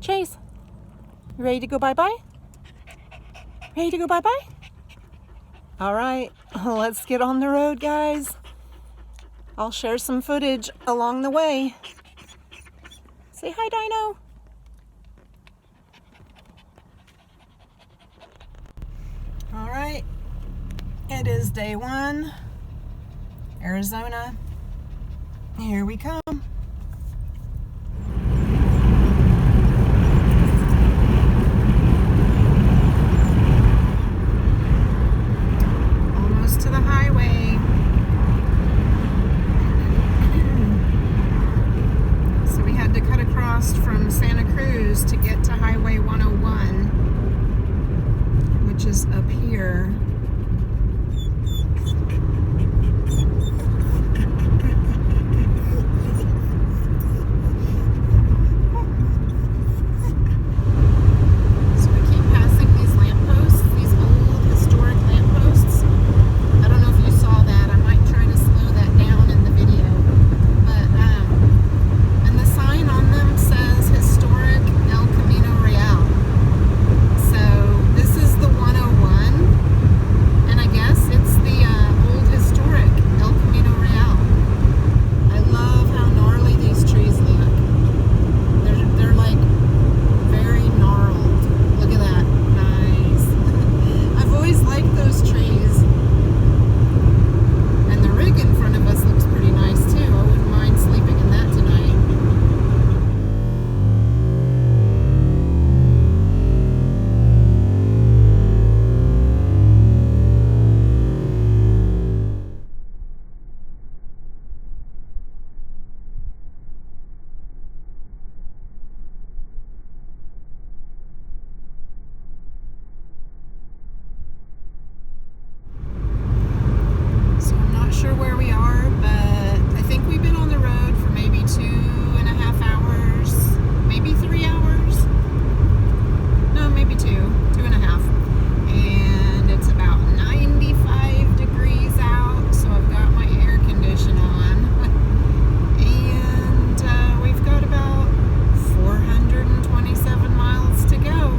Chase, you ready to go bye-bye? Ready to go bye-bye? All right, let's get on the road, guys. I'll share some footage along the way. Say hi, Dino. All right, it is day 1, Arizona. Here we come. Almost to the highway. So we had to cut across from Santa Cruz to get to Highway 101, which is up here. Where we are, but I think we've been on the road for maybe 2.5 hours, maybe 3 hours. No, maybe 2.5. And it's about 95 degrees out, so I've got my air condition on. And we've got about 427 miles to go.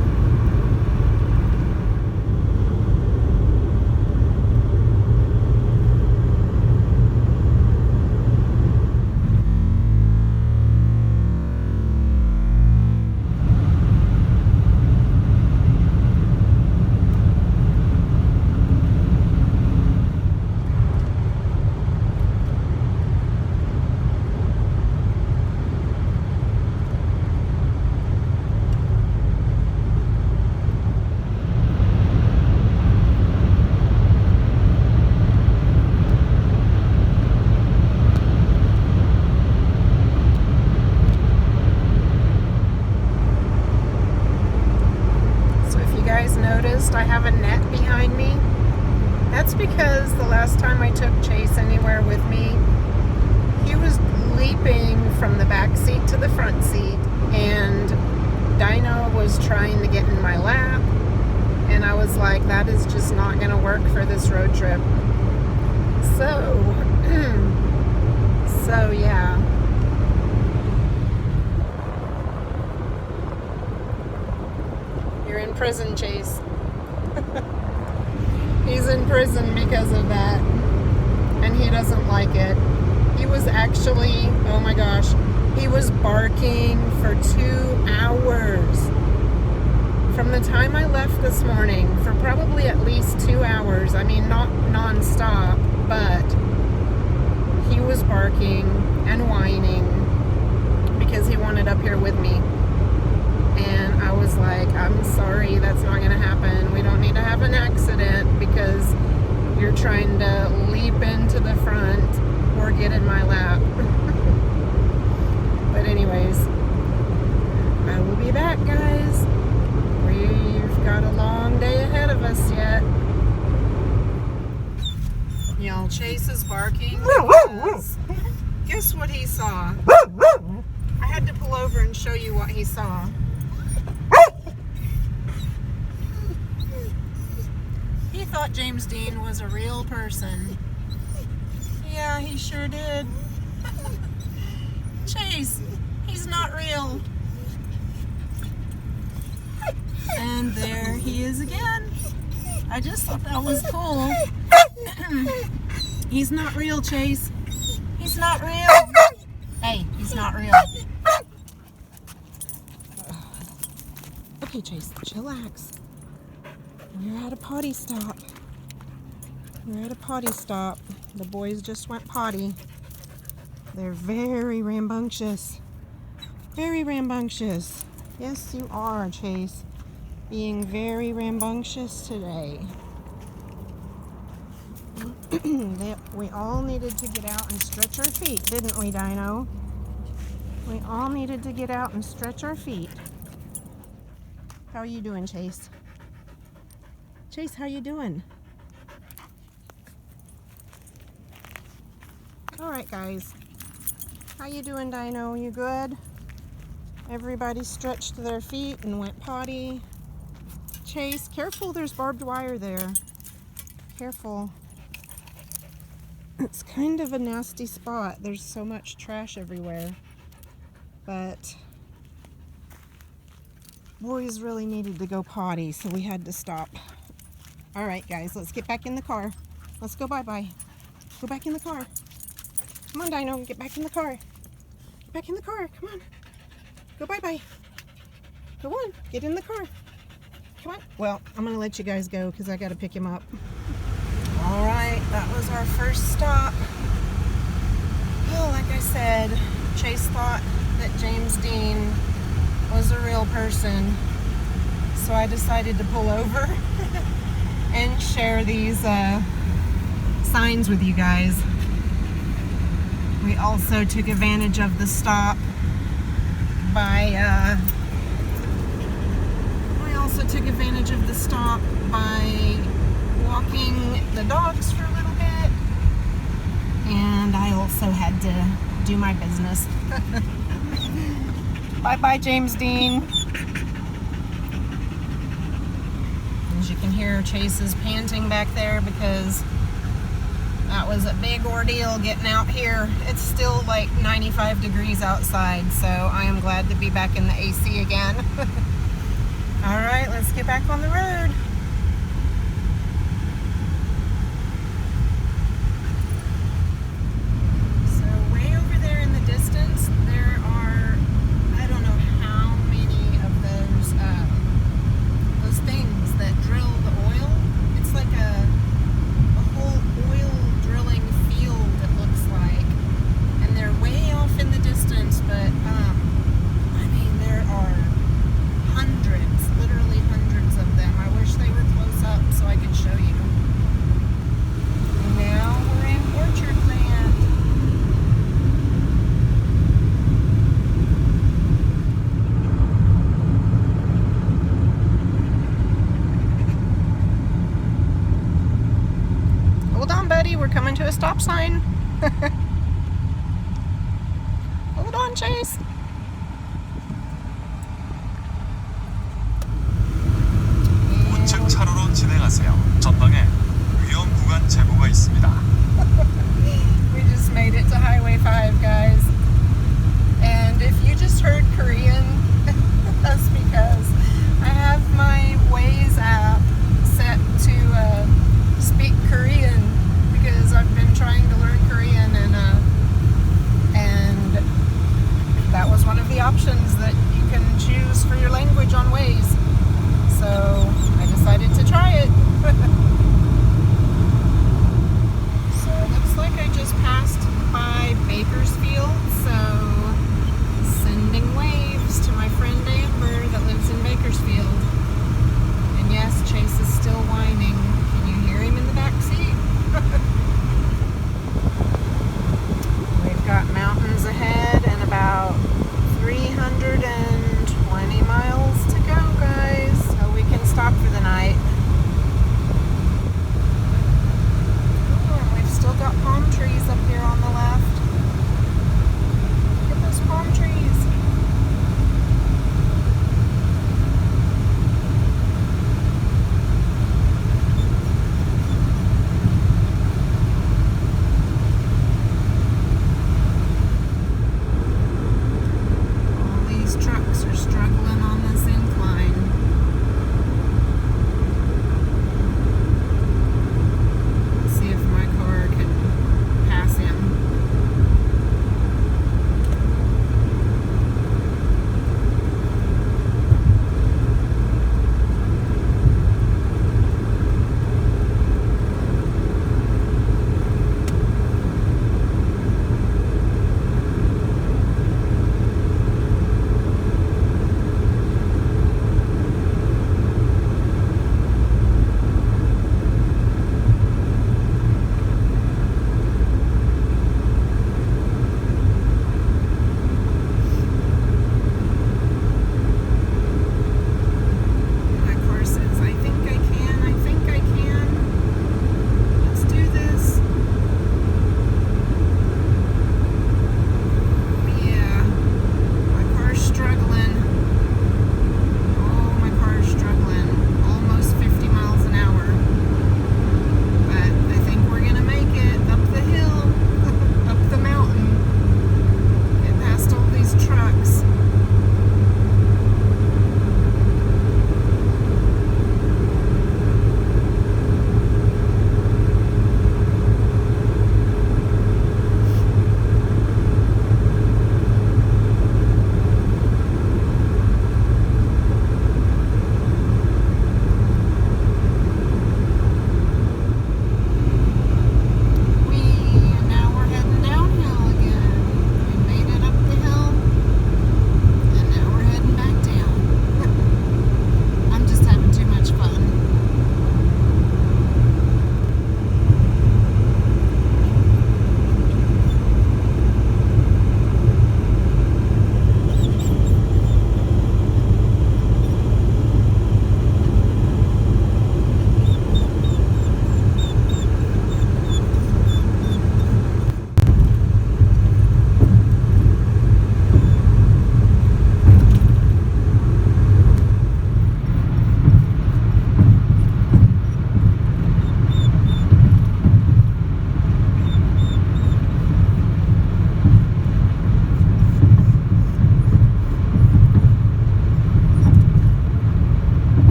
Noticed I have a net behind me. That's because the last time I took Chase anywhere with me, he was leaping from the back seat to the front seat, and Dino was trying to get in my lap, and I was like, that is just not going to work for this road trip. So yeah. You're in prison, Chase. He's in prison because of that, and he doesn't like it. He was actually, oh my gosh, he was barking for 2 hours. From the time I left this morning, for probably at least 2 hours. I mean, not non-stop, but he was barking and whining because he wanted up here with me. And I was like, I'm sorry, that's not going to happen. We don't need to have an accident because you're trying to leap into the front or get in my lap. But anyways, I will be back, guys. We've got a long day ahead of us yet. Y'all, Chase is barking because guess what he saw? I had to pull over and show you what he saw. He thought James Dean was a real person. Yeah, he sure did. Chase, he's not real. And there he is again. I just thought that was cool. He's not real, Chase. He's not real. Hey, he's not real. Okay, Chase, chillax. We're at a potty stop. We're at a potty stop. The boys just went potty. They're very rambunctious. Very rambunctious. Yes, you are, Chase. Being very rambunctious today. We all needed to get out and stretch our feet, didn't we, Dino? We all needed to get out and stretch our feet. How are you doing, Chase? Chase, how you doing? All right, guys. How you doing, Dino? You good? Everybody stretched their feet and went potty. Chase, careful, there's barbed wire there. Careful. It's kind of a nasty spot. There's so much trash everywhere. But boys really needed to go potty, so we had to stop. All right, guys, let's get back in the car. Let's go bye-bye. Go back in the car. Come on, Dino, get back in the car. Get back in the car, come on. Go bye-bye. Go on, get in the car. Come on. Well, I'm gonna let you guys go because I gotta pick him up. All right, that was our first stop. Well, like I said, Chase thought that James Dean was a real person, so I decided to pull over and share these signs with you guys. We also took advantage of the stop by walking the dogs for a little bit, and I also had to do my business. Bye-bye, James Dean. As you can hear, Chase is panting back there because that was a big ordeal getting out here. It's still like 95 degrees outside, so I am glad to be back in the AC again. All right, let's get back on the road. So way over there in the distance, there are, I don't know how many of those things that drill the oil. It's like a whole oil drilling field, it looks like. And they're way off in the distance, but I mean, there are hundreds, literally hundreds of them. I wish they were close up so I could show you. Now we're in Orchard Land. Hold on, buddy, we're coming to a stop sign. Hold on, Chase. 우측 차로로 진행하세요. 전방에 위험 구간 제보가 있습니다. We just made it to Highway 5, guys. And if you just heard Korean, that's because I have my Waze app set to speak Korean because I've been trying to learn Korean, and that was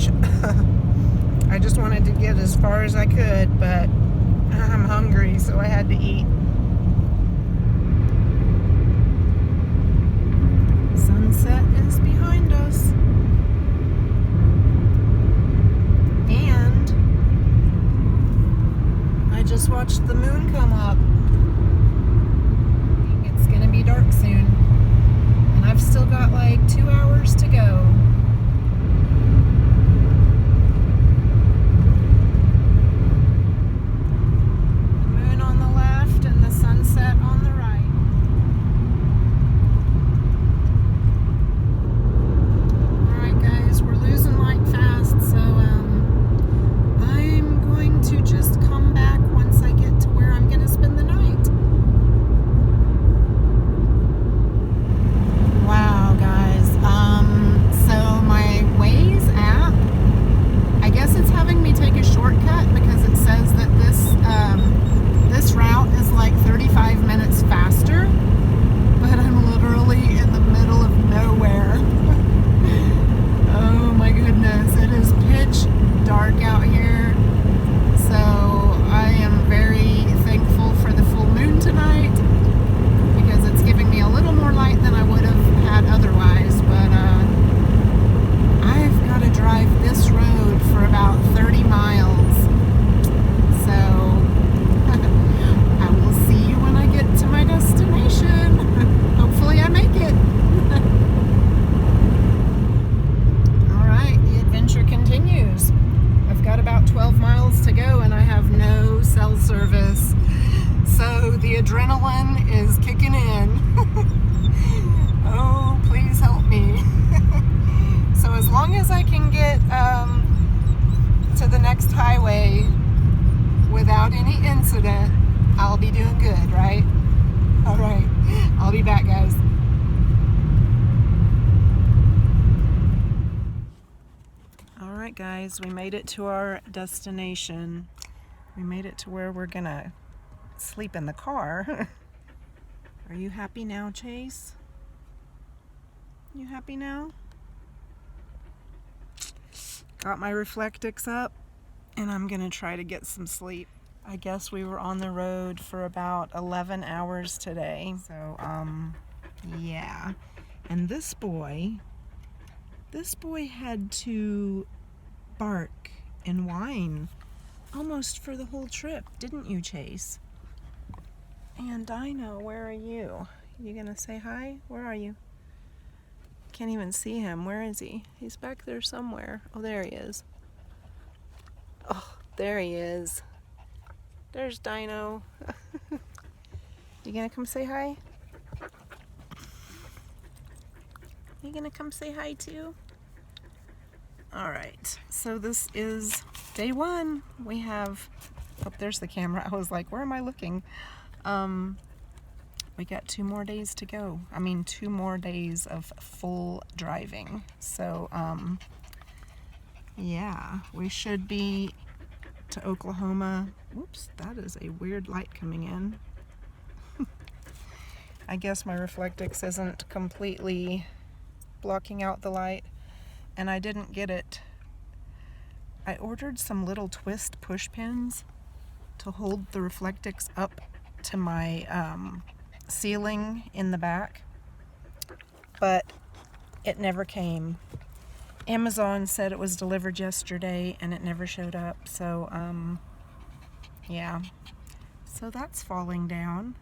much. I just wanted to get as far as I could, but I'm hungry, so I had to eat. Sunset is behind us. And I just watched the moon come up. It's gonna be dark soon. And I've still got like 2 hours to go. The adrenaline is kicking in. Oh, please help me. So as long as I can get to the next highway without any incident, I'll be doing good, right? All right, I'll be back, guys. All right, guys, we made it to our destination. We made it to where we're gonna sleep in the car. Are you happy now, Chase? You happy now? Got my Reflectix up and I'm gonna try to get some sleep. I guess we were on the road for about 11 hours today. So, yeah. And this boy had to bark and whine almost for the whole trip, didn't you, Chase? And Dino, where are you? You gonna say hi? Where are you? Can't even see him. Where is he? He's back there somewhere. Oh, there he is. Oh, there he is. There's Dino. You gonna come say hi? You gonna come say hi too? All right, so this is day one. We have, oh, there's the camera. I was like, where am I looking? We got 2 more days to go. I mean, 2 more days of full driving. So, yeah, we should be to Oklahoma. Whoops, that is a weird light coming in. I guess my Reflectix isn't completely blocking out the light, and I didn't get it. I ordered some little twist push pins to hold the Reflectix up to my ceiling in the back, but it never came. Amazon said it was delivered yesterday and it never showed up, so yeah, so that's falling down.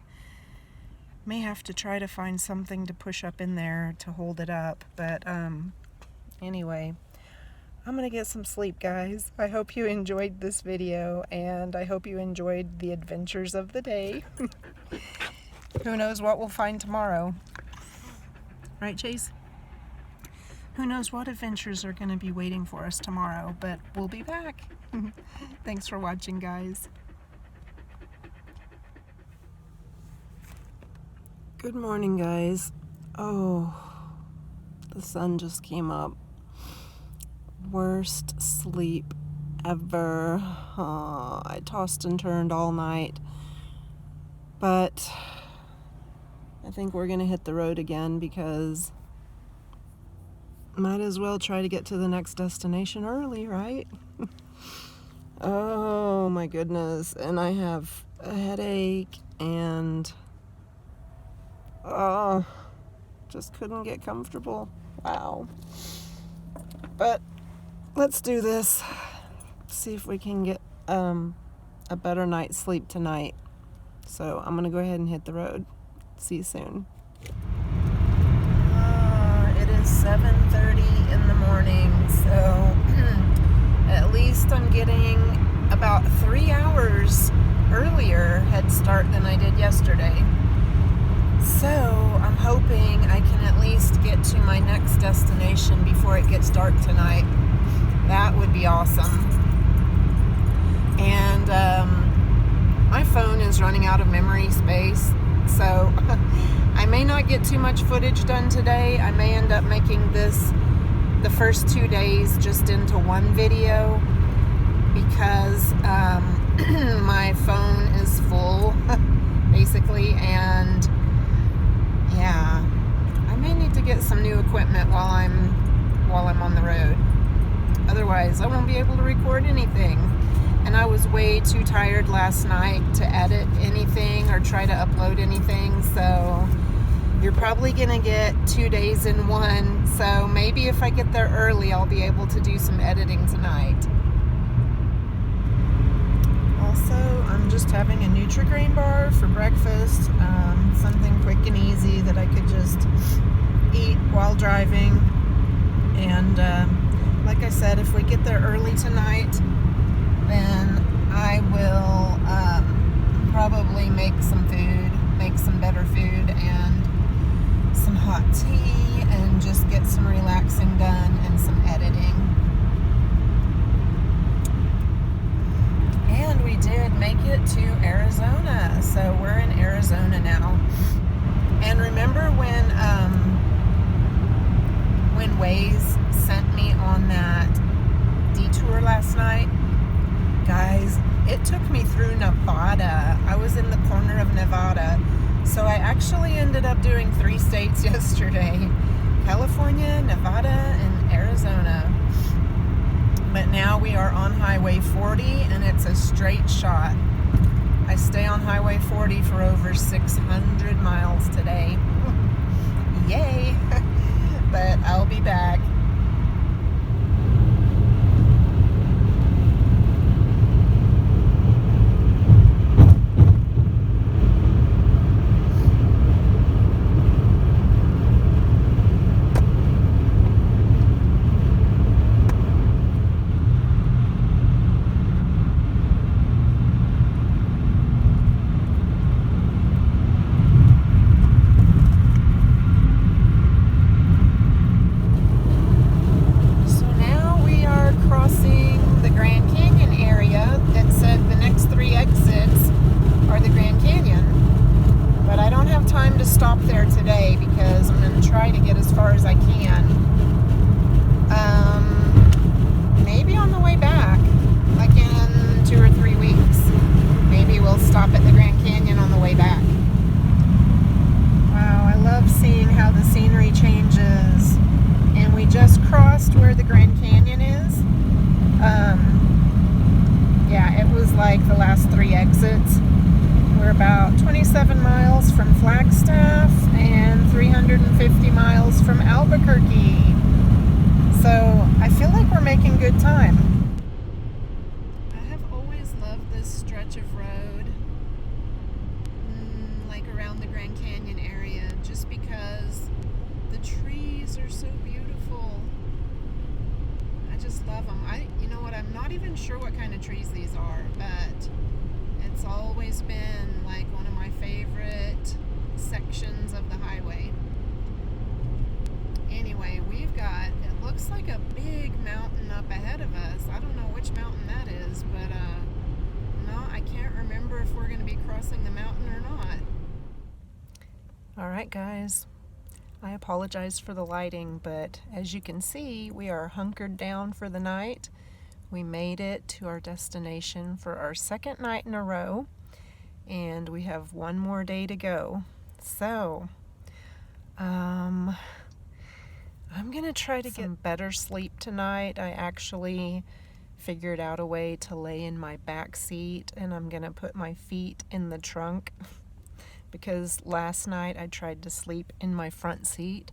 May have to try to find something to push up in there to hold it up, but anyway, I'm gonna get some sleep, guys. I hope you enjoyed this video, and I hope you enjoyed the adventures of the day. Who knows what we'll find tomorrow? Right, Chase? Who knows what adventures are gonna be waiting for us tomorrow, but we'll be back. Thanks for watching, guys. Good morning, guys. Oh, the sun just came up. Worst sleep ever. I tossed and turned all night, but I think we're gonna hit the road again because might as well try to get to the next destination early, right? Oh my goodness. And I have a headache and just couldn't get comfortable. Wow. But let's do this. See if we can get a better night's sleep tonight. So I'm gonna go ahead and hit the road. See you soon. It is 7:30 in the morning, so at least I'm getting about 3 hours earlier head start than I did yesterday. So I'm hoping I can at least get to my next destination before it gets dark tonight. That would be awesome. And my phone is running out of memory space, so I may not get too much footage done today. I may end up making this the first 2 days just into one video because my phone is full basically, and yeah, I may need to get some new equipment while I'm on the road. Otherwise I won't be able to record anything. And I was way too tired last night to edit anything or try to upload anything, so you're probably gonna get 2 days in one. So maybe if I get there early, I'll be able to do some editing tonight. Also, I'm just having a Nutri-Grain bar for breakfast, something quick and easy that I could just eat while driving. And like I said, if we get there early tonight, then I will probably make some better food and some hot tea and just get some relaxing done and some editing. And we did make it to Arizona, so we're in Arizona now. And remember when Waze sent me on that detour last night? Guys, it took me through Nevada. I was in the corner of Nevada. So I actually ended up doing 3 states yesterday. California, Nevada, and Arizona. But now we are on Highway 40 and it's a straight shot. I stay on Highway 40 for over 600 miles today. Yay! But I'll be back. Stop there today because I'm going to try to get as far as I can. Maybe on the way back, like in 2 or 3 weeks, maybe we'll stop at the Grand Canyon on the way back. Wow, I love seeing how the scenery changes. And we just crossed where the Grand Canyon is. Yeah, it was like the last 3 exits. We're about 27 miles from Flagstaff and 350 miles from Albuquerque. So I feel like we're making good time. I have always loved this stretch of road, like around the Grand Canyon area, just because the trees are so beautiful. I just love them. You know what, I'm not even sure what kind of trees these are, but it's always been like one of my favorite sections of the highway. Anyway, we've got, it looks like a big mountain up ahead of us. I don't know which mountain that is, but no, I can't remember if we're going to be crossing the mountain or not. All right, guys. I apologize for the lighting, but as you can see, we are hunkered down for the night. We made it to our destination for our 2nd night in a row, and we have 1 more day to go. So, I I'm gonna try to get better sleep tonight. I actually figured out a way to lay in my back seat, and I'm gonna put my feet in the trunk because last night I tried to sleep in my front seat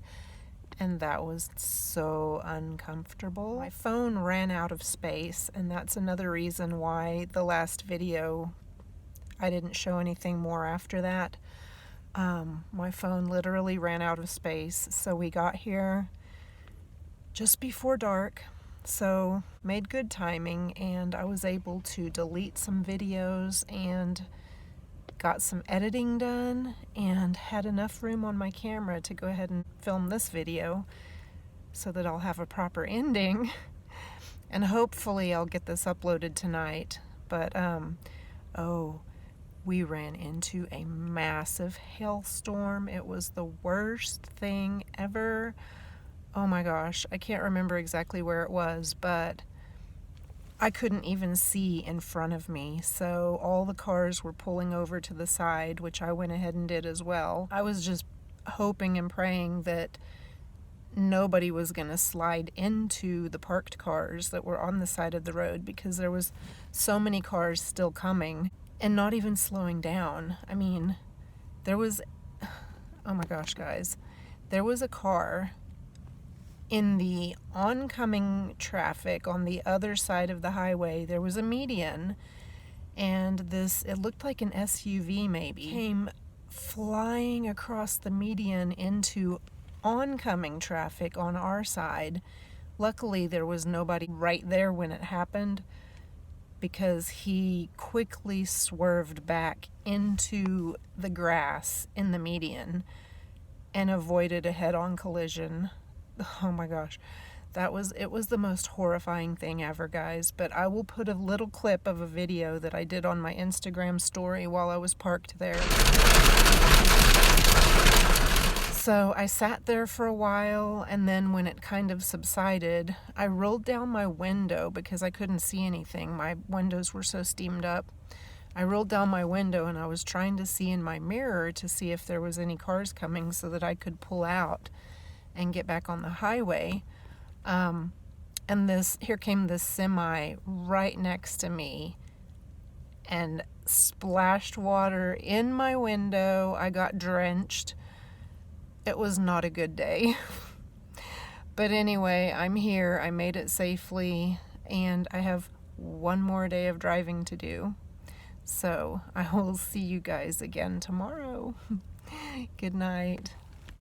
and that was so uncomfortable. My phone ran out of space, and that's another reason why the last video I didn't show anything more after that. My phone literally ran out of space, so we got here just before dark, so made good timing, and I was able to delete some videos and got some editing done and had enough room on my camera to go ahead and film this video so that I'll have a proper ending. And hopefully I'll get this uploaded tonight. But oh, we ran into a massive hailstorm. It was the worst thing ever. Oh my gosh, I can't remember exactly where it was, but I couldn't even see in front of me, so all the cars were pulling over to the side, which I went ahead and did as well. I was just hoping and praying that nobody was going to slide into the parked cars that were on the side of the road, because there was so many cars still coming and not even slowing down. I mean, there was, oh my gosh, guys, there was a car in the oncoming traffic on the other side of the highway. There was a median, and this, it looked like an SUV maybe, came flying across the median into oncoming traffic on our side. Luckily, there was nobody right there when it happened, because he quickly swerved back into the grass in the median and avoided a head-on collision. Oh my gosh, it was the most horrifying thing ever, guys. But I will put a little clip of a video that I did on my Instagram story while I was parked there. So I sat there for a while, and then when it kind of subsided, I rolled down my window because I couldn't see anything. My windows were so steamed up. I rolled down my window and I was trying to see in my mirror to see if there was any cars coming so that I could pull out and get back on the highway. And here came this semi right next to me and splashed water in my window. I got drenched. It was not a good day. But anyway, I'm here. I made it safely, and I have one more day of driving to do. So I will see you guys again tomorrow. Good night.